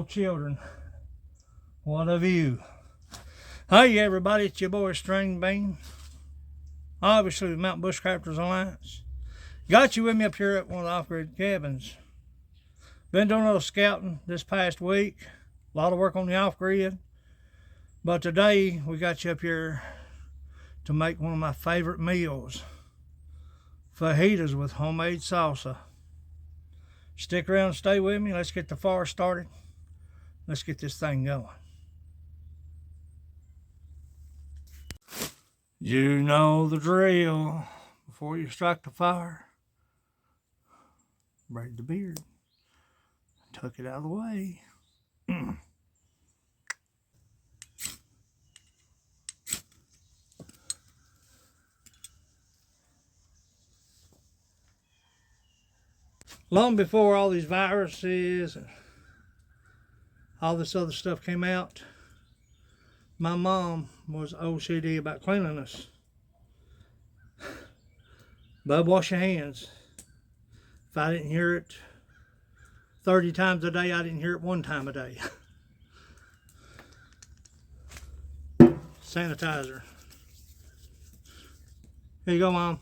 children. What a view. Hey everybody, it's your boy String Bean. Obviously the Mountain Bushcrafters Alliance. Got you with me up here at one of the off-grid cabins. Been doing a little scouting this past week. A lot of work on the off-grid. But today we got you up here to make one of my favorite meals. Fajitas with homemade salsa. Stick around and stay with me. Let's get the fire started. Let's get this thing going. You know the drill. Before you strike the fire, braid the beard. Tuck it out of the way. Long before all these viruses and all this other stuff came out, my mom was OCD about cleanliness. Bub, wash your hands. If I didn't hear it 30 times a day, I didn't hear it one time a day. Sanitizer. Here you go, Mom.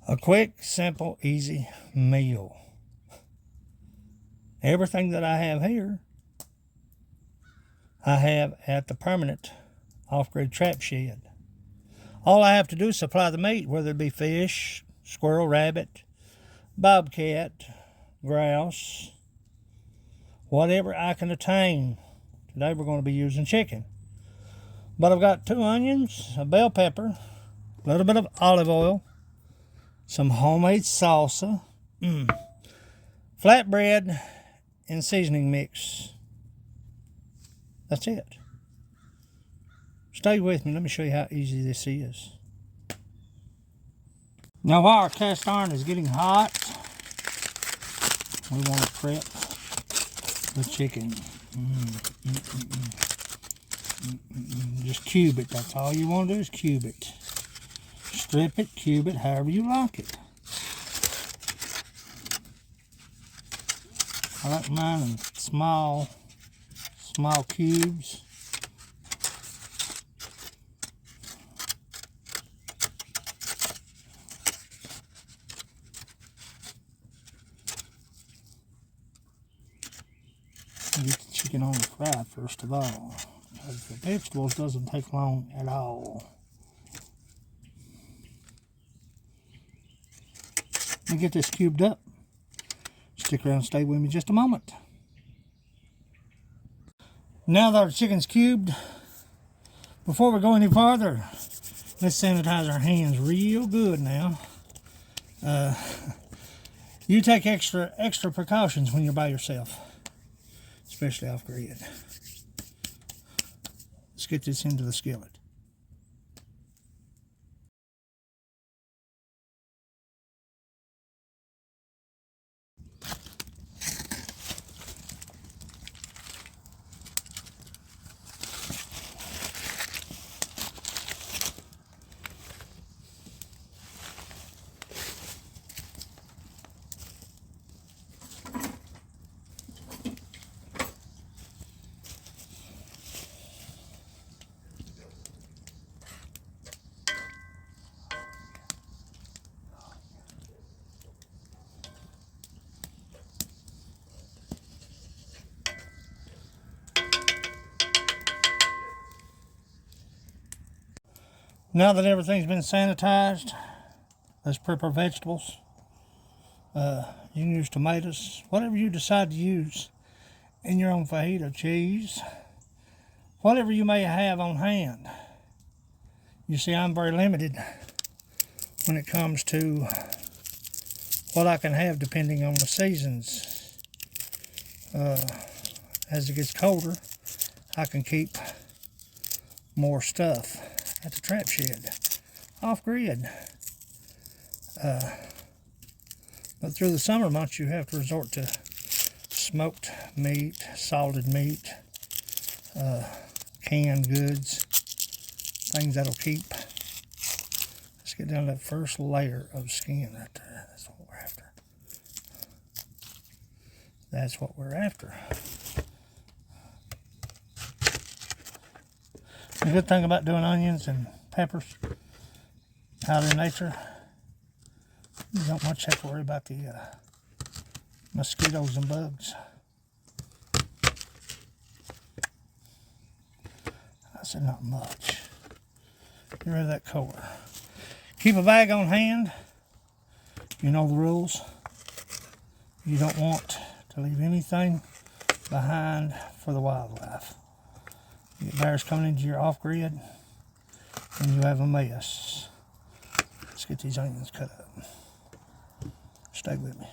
A quick, simple, easy meal. Everything that I have here, I have at the permanent off-grid trap shed. All I have to do is supply the meat, whether it be fish, squirrel, rabbit, bobcat, grouse, whatever I can attain. Today we're going to be using chicken. But I've got 2 onions, a bell pepper, a little bit of olive oil, some homemade salsa, flatbread, and seasoning mix. That's it. Stay with me. Let me show you how easy this is. Now while our cast iron is getting hot, we want to prep the chicken. Just cube it. That's all you want to do is cube it. Strip it, cube it, however you like it. I like mine in small cubes. Get the chicken on the fry first of all, because the vegetables doesn't take long at all. Let me get this cubed up. Stick around and stay with me just a moment. Now that our chicken's cubed, before we go any farther, let's sanitize our hands real good now. You take extra precautions when you're by yourself, especially off-grid. Let's get this into the skillet. Now that everything's been sanitized, let's prep our vegetables. You can use tomatoes, whatever you decide to use in your own fajita, cheese, whatever you may have on hand. You see, I'm very limited when it comes to what I can have depending on the seasons. As it gets colder, I can keep more stuff at the trap shed, off-grid. But through the summer months, you have to resort to smoked meat, salted meat, canned goods, things that'll keep. Let's get down to that first layer of skin right there. That's what we're after. That's what we're after. The good thing about doing onions and peppers out in nature, you don't much have to worry about the mosquitoes and bugs. I said not much. Get rid of that color. Keep a bag on hand. You know the rules. You don't want to leave anything behind for the wildlife. You get bears coming into your off-grid and you have a mess. Let's get these onions cut up. Stay with me.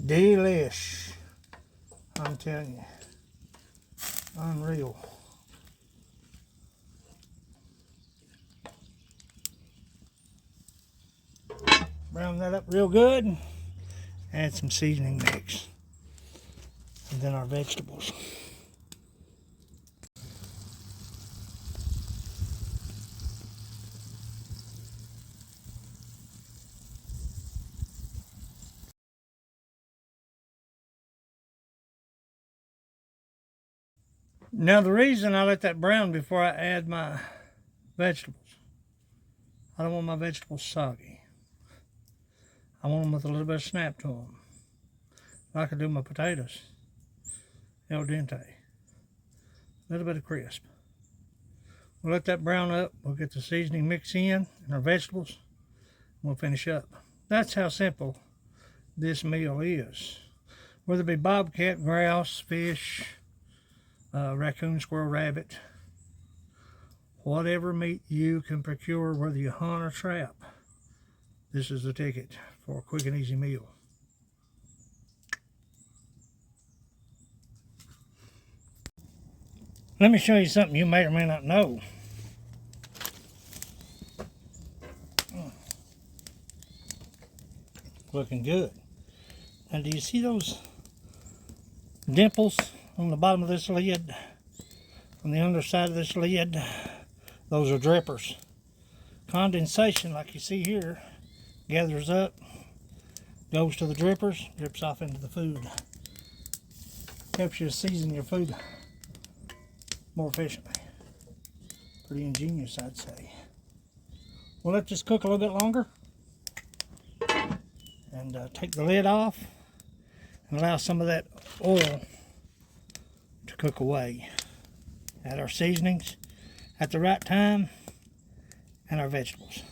Delish. I'm telling you. Unreal. Brown that up real good. Add some seasoning mix. And then our vegetables. Now the reason I let that brown before I add my vegetables, I don't want my vegetables soggy. I want them with a little bit of snap to them. I could do my potatoes al dente. A little bit of crisp. We'll let that brown up. We'll get the seasoning mix in and our vegetables. And we'll finish up. That's how simple this meal is. Whether it be bobcat, grouse, fish, raccoon, squirrel, rabbit, whatever meat you can procure, whether you hunt or trap, this is the ticket for a quick and easy meal. Let me show you something you may or may not know. Looking good. Now do you see those dimples on the bottom of this lid? On the underside of this lid, those are drippers. Condensation, like you see here, gathers up, goes to the drippers, drips off into the food. Helps you season your food more efficiently. Pretty ingenious, I'd say. We'll let this cook a little bit longer and take the lid off and allow some of that oil to cook away. Add our seasonings at the right time and our vegetables.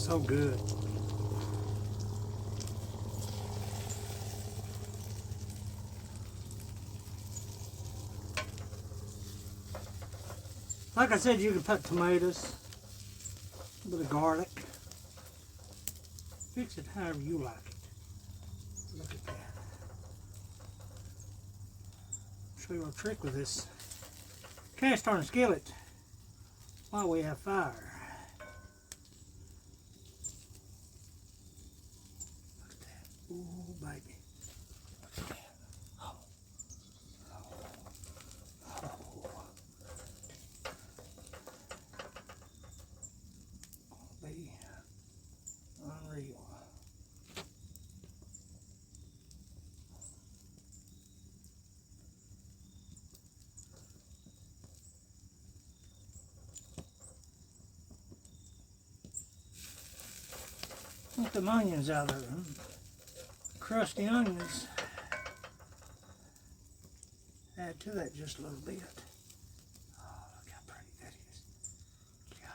so good. Like I said, you can put tomatoes, a bit of garlic. Fix it however you like it. Look at that. Show you a trick with this cast iron skillet while we have fire. Look at that. Ooh, baby. Look at that. Oh. Oh. Oh. Be unreal. Put them onions out of them. Crusty onions. Add to that just a little bit. Oh, look how pretty that is. Yeah.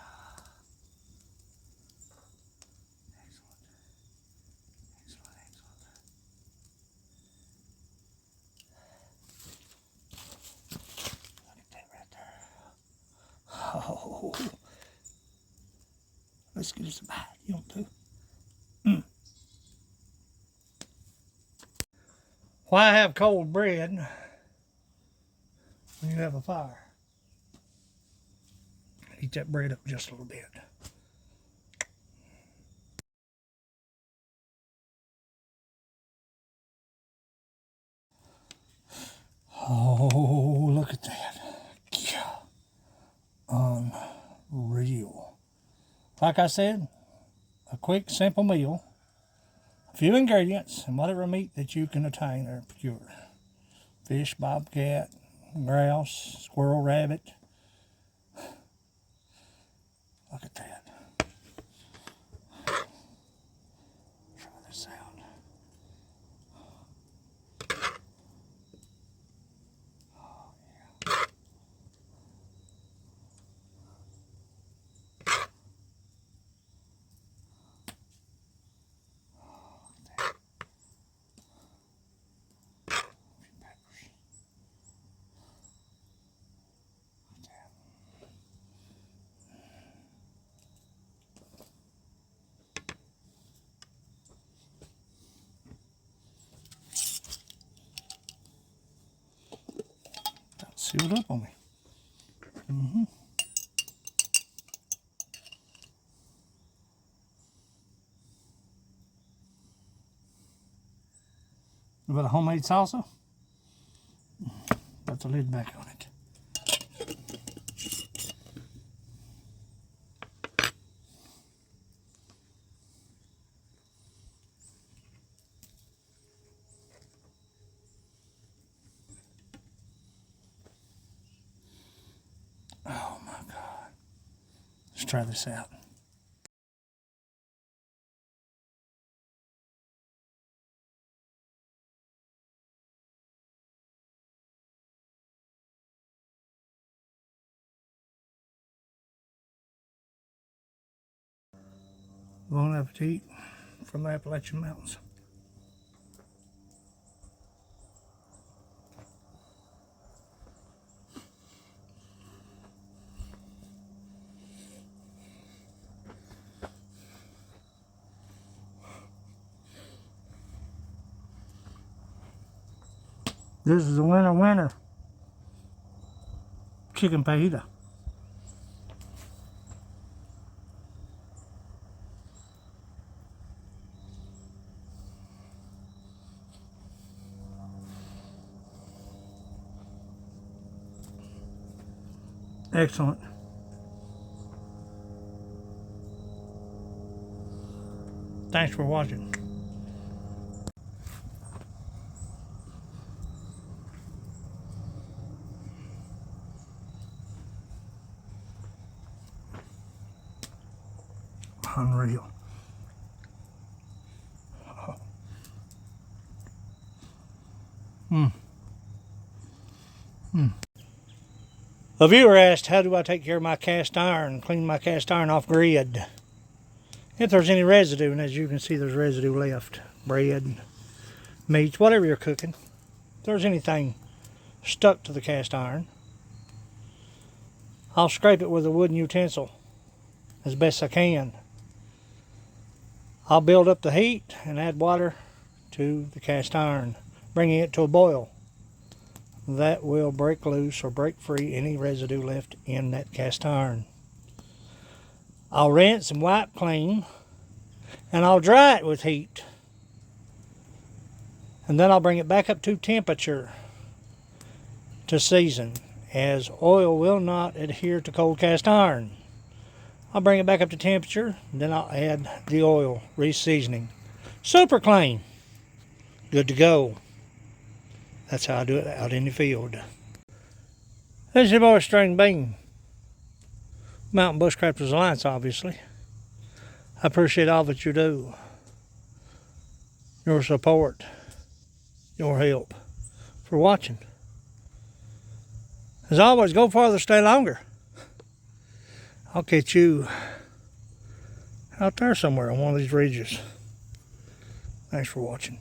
Excellent. Excellent, excellent. Look at that right there. Oh. Let's get us a bite. You want to? Why have cold bread when you have a fire? Heat that bread up just a little bit. Oh, look at that. Yeah. Unreal. Like I said, a quick, simple meal. A few ingredients and whatever meat that you can obtain or procure. Fish, bobcat, grouse, squirrel, rabbit. Look at that. Try this out. Oh, yeah. Seal it up on me. A bit of homemade salsa. Put the lid back on it. Oh my God. Let's try this out. Bon appetit from the Appalachian Mountains. This is a winner chicken fajita. Excellent. Thanks for watching. Unreal. A viewer asked, how do I take care of my cast iron, clean my cast iron off grid? if there's any residue, and as you can see, there's residue left. Bread, meats, whatever you're cooking. If there's anything stuck to the cast iron, I'll scrape it with a wooden utensil as best I can. I'll build up the heat and add water to the cast iron, bringing it to a boil. That will break loose or break free any residue left in that cast iron. I'll rinse and wipe clean, and I'll dry it with heat. And then I'll bring it back up to temperature to season, as oil will not adhere to cold cast iron. I'll bring it back up to temperature, and then I'll add the oil, re-seasoning. Super clean. Good to go. That's how I do it out in the field. This is your boy String Bean. Mountain Bushcrafters Alliance, obviously. I appreciate all that you do. Your support. Your help. For watching. As always, go farther, stay longer. I'll catch you out there somewhere on one of these ridges. Thanks for watching.